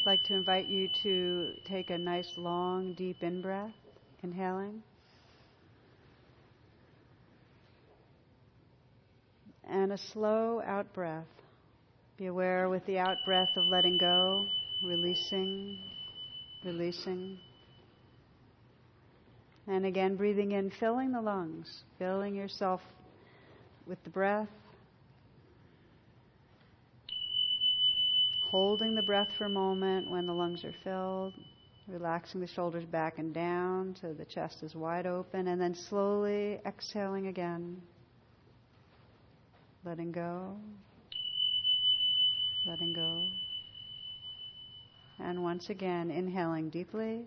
I'd like to invite you to take a nice long deep in-breath, inhaling. And a slow out-breath. Be aware with the out-breath of letting go, releasing, releasing. And again, breathing in, filling the lungs, filling yourself with the breath. Holding the breath for a moment when the lungs are filled. Relaxing the shoulders back and down so the chest is wide open. And then slowly exhaling again. Letting go. Letting go. And once again, inhaling deeply.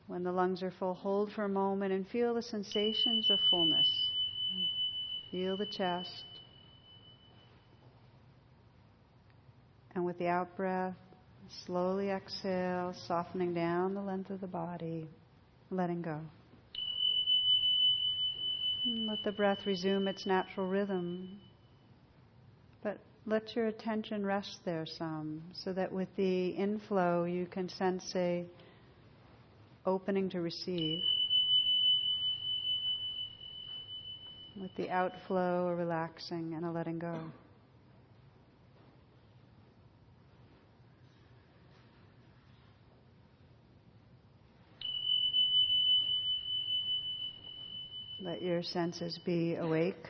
When the lungs are full, hold for a moment and feel the sensations of fullness. Feel the chest. And with the out-breath, slowly exhale, softening down the length of the body, letting go. And let the breath resume its natural rhythm. But let your attention rest there some, so that with the inflow you can sense a opening to receive. With the outflow, a relaxing and a letting go. Let your senses be awake.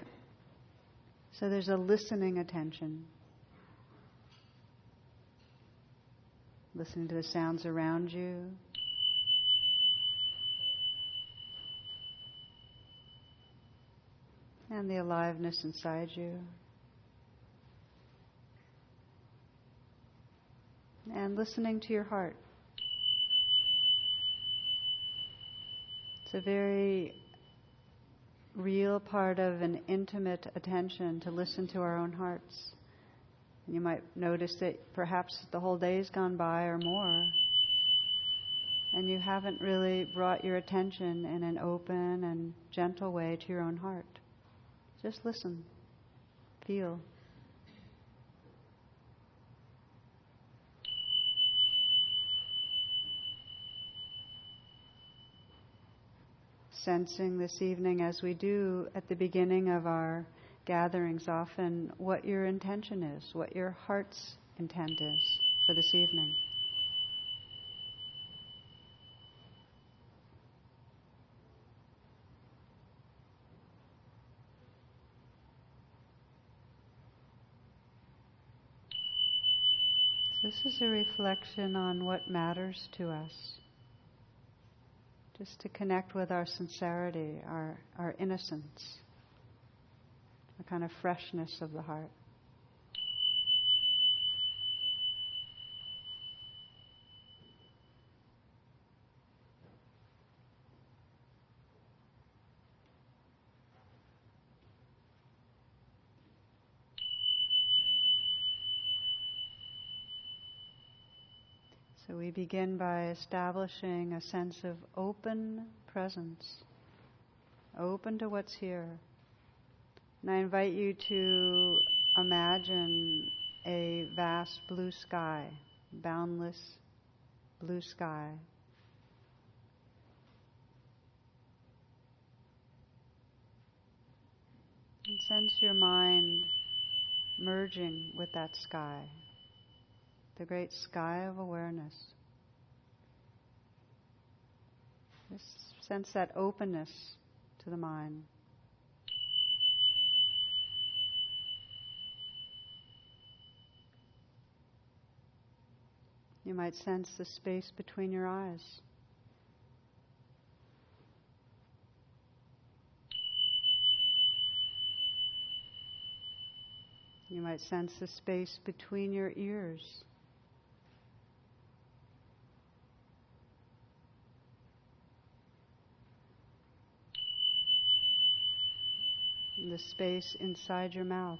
So there's a listening attention. Listening to the sounds around you. And the aliveness inside you. And listening to your heart. It's a very real part of an intimate attention to listen to our own hearts. And you might notice that perhaps the whole day's gone by or more, and you haven't really brought your attention in an open and gentle way to your own heart. Just listen, feel. Sensing this evening, as we do at the beginning of our gatherings often, what your intention is, what your heart's intent is for this evening. This is a reflection on what matters to us. Just to connect with our sincerity, our innocence, a kind of freshness of the heart. So we begin by establishing a sense of open presence, open to what's here. And I invite you to imagine a vast blue sky, boundless blue sky. And sense your mind merging with that sky. The great sky of awareness. Just sense that openness to the mind. You might sense the space between your eyes. You might sense the space between your ears. The space inside your mouth.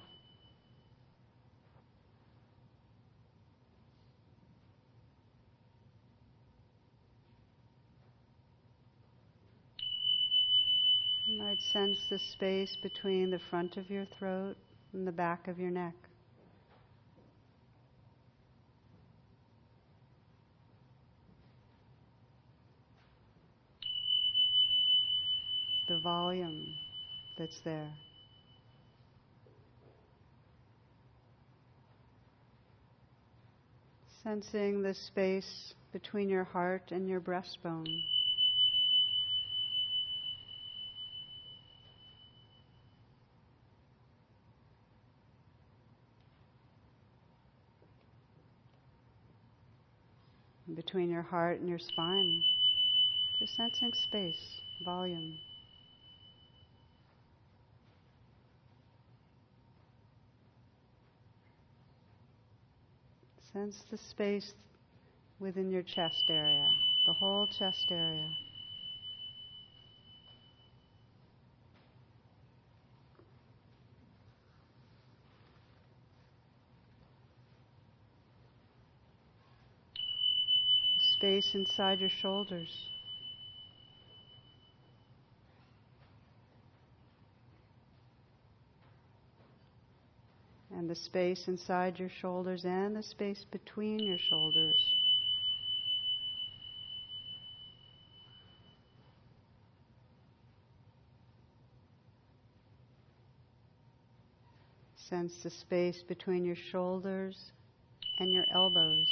You might sense the space between the front of your throat and the back of your neck. The volume that's there. Sensing the space between your heart and your breastbone. And between your heart and your spine, just sensing space, volume. Sense the space within your chest area, the whole chest area. The space inside your shoulders. And the space inside your shoulders and the space between your shoulders. Sense the space between your shoulders and your elbows.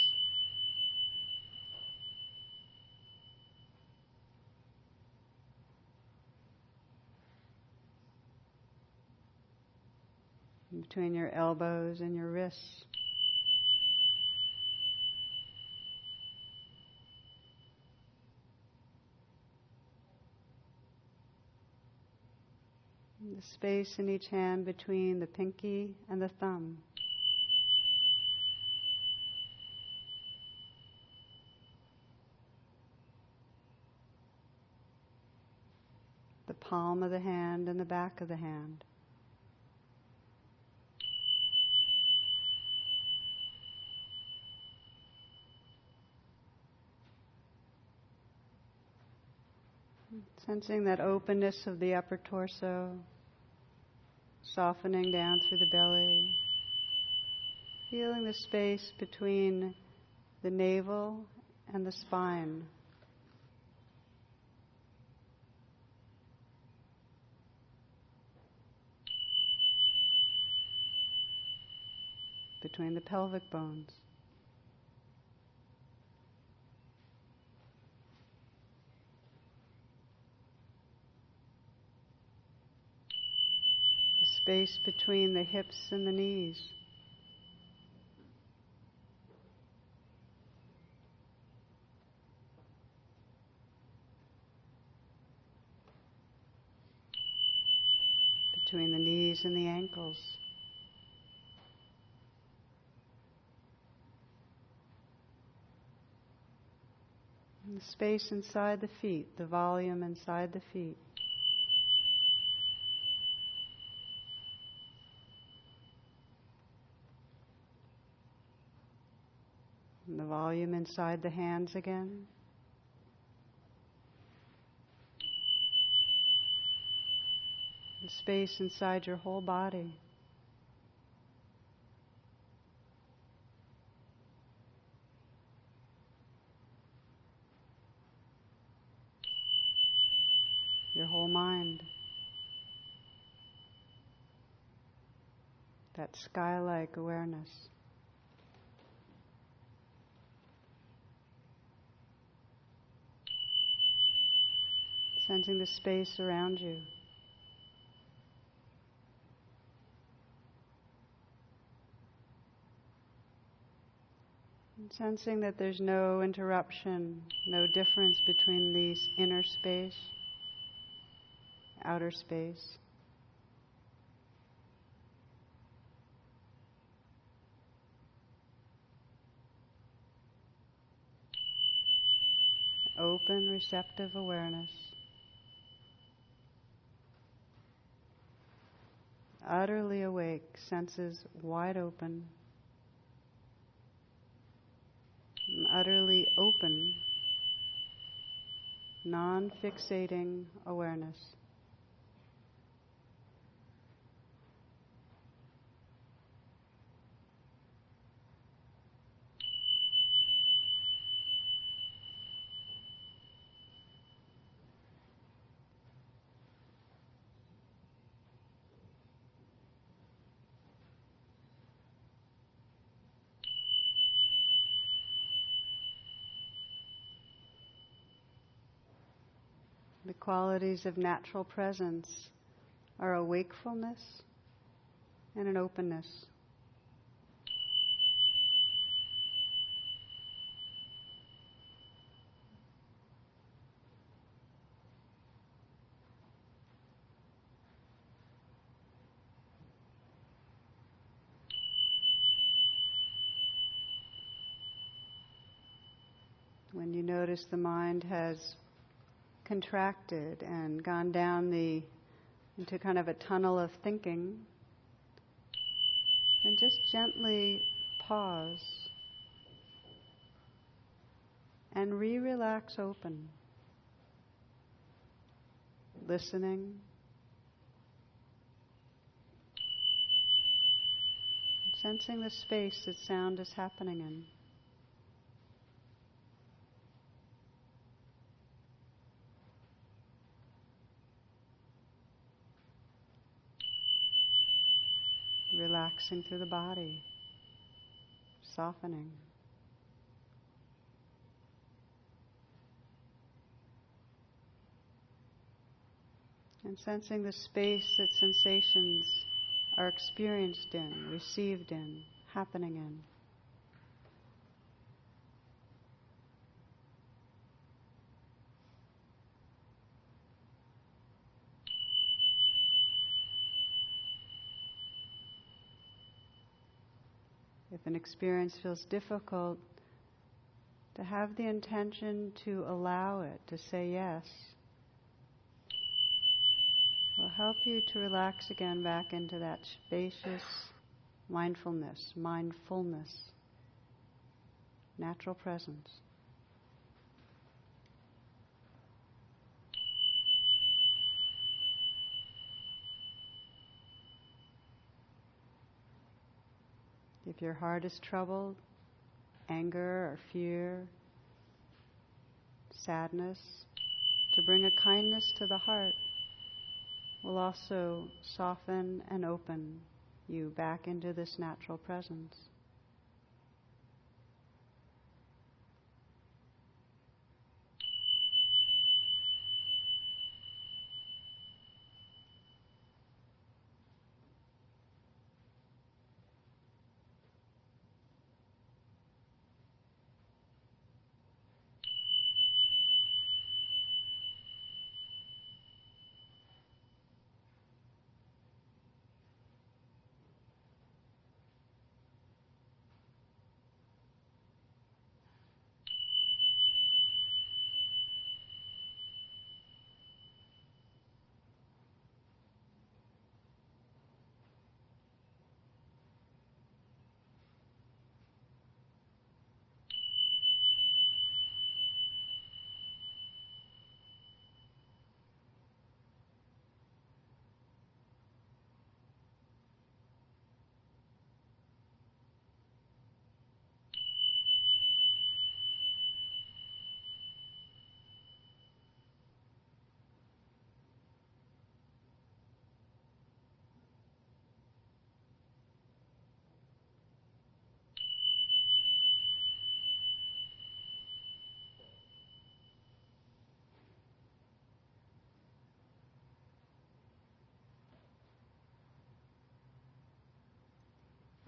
Between your elbows and your wrists. And the space in each hand between the pinky and the thumb. The palm of the hand and the back of the hand. Sensing that openness of the upper torso, softening down through the belly. Feeling the space between the navel and the spine. Between the pelvic bones. The space between the hips and the knees. Between the knees and the ankles. And the space inside the feet, the volume inside the feet. And the volume inside the hands again. The space inside your whole body. Your whole mind. That sky-like awareness. Sensing the space around you. And sensing that there's no interruption, no difference between these inner space, outer space. Open, receptive awareness. Utterly awake, senses wide open. Utterly open, non-fixating awareness. qualities of natural presence are a wakefulness and an openness. When you notice the mind has contracted and gone down into kind of a tunnel of thinking, then just gently pause and relax open, listening, sensing the space that sound is happening in. Relaxing through the body, softening. And sensing the space that sensations are experienced in, received in, happening in. If an experience feels difficult, to have the intention to allow it, to say yes, will help you to relax again back into that spacious mindfulness, natural presence. If your heart is troubled, anger or fear, sadness, to bring a kindness to the heart will also soften and open you back into this natural presence.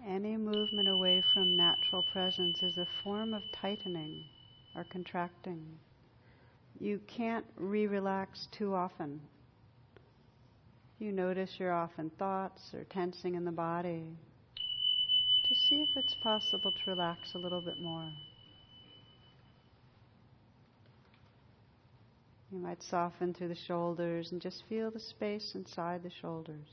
Any movement away from natural presence is a form of tightening or contracting. You can't relax too often. You notice your often thoughts or tensing in the body. Just see if it's possible to relax a little bit more. You might soften through the shoulders and just feel the space inside the shoulders.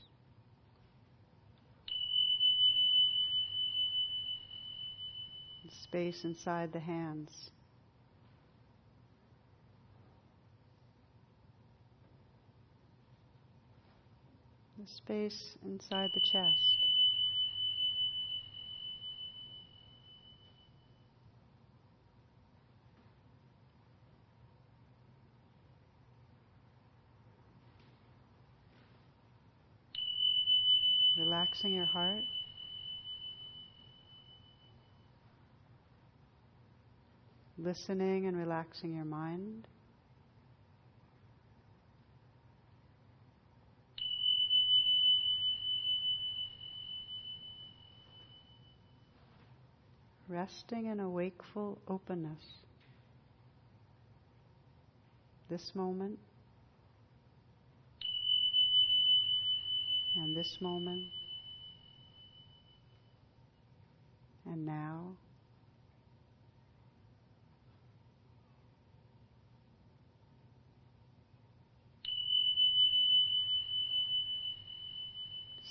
The space inside the hands. The space inside the chest. Relaxing your heart. Listening and relaxing your mind. resting in a wakeful openness. This moment, and this moment, and now.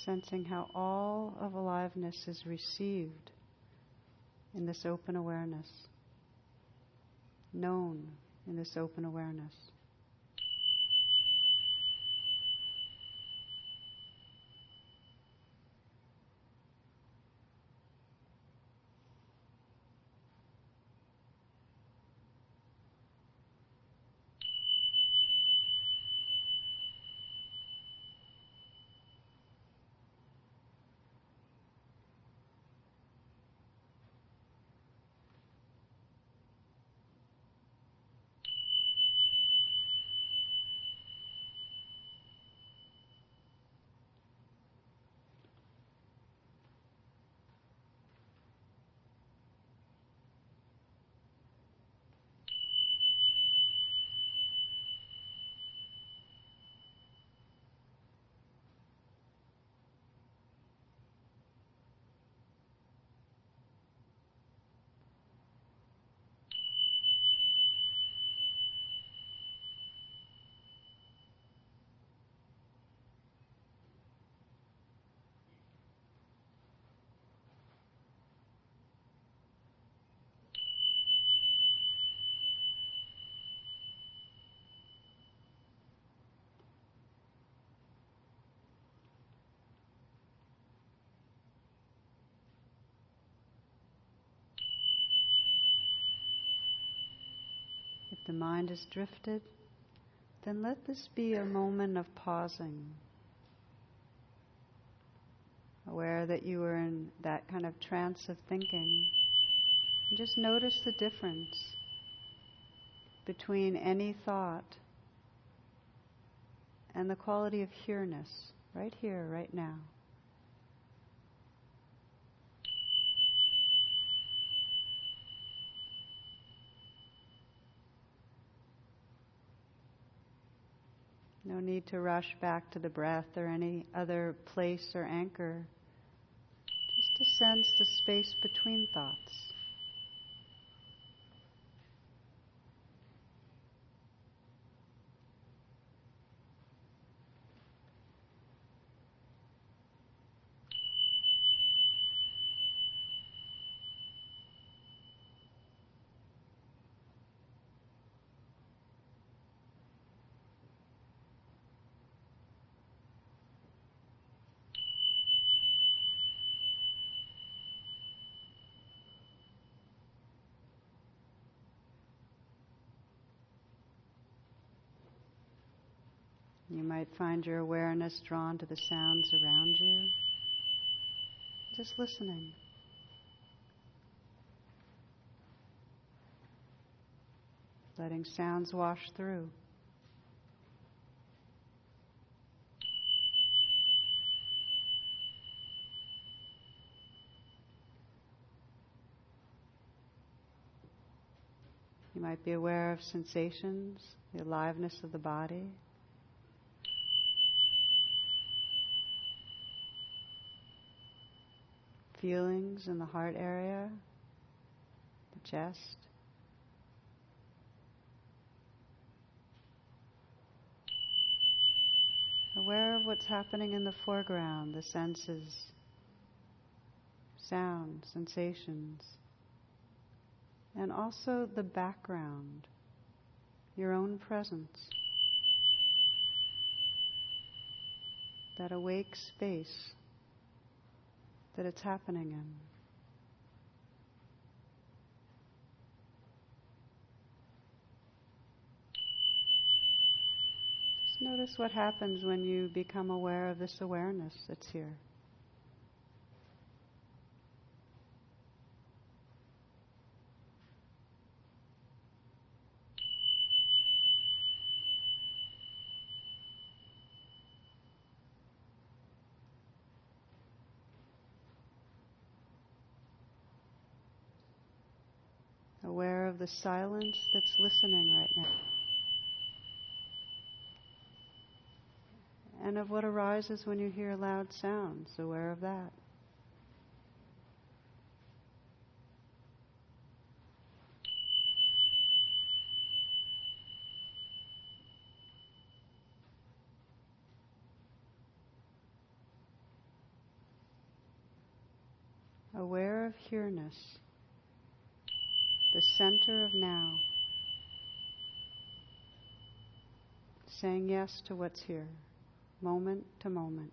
Sensing how all of aliveness is received in this open awareness, known in this open awareness. If the mind is drifted, then let this be a moment of pausing. Aware that you are in that kind of trance of thinking. And just notice the difference between any thought and the quality of here-ness, right here, right now. No need to rush back to the breath or any other place or anchor. Just to sense the space between thoughts. You might find your awareness drawn to the sounds around you. Just listening. Letting sounds wash through. You might be aware of sensations, the aliveness of the body. Feelings in the heart area, the chest. Aware of what's happening in the foreground, the senses, sound, sensations, and also the background, your own presence, that awake space that it's happening in. Just notice what happens when you become aware of this awareness that's here. of the silence that's listening right now. And of what arises when you hear loud sounds, aware of that. Aware of here-ness, the center of now, saying yes to what's here, moment to moment.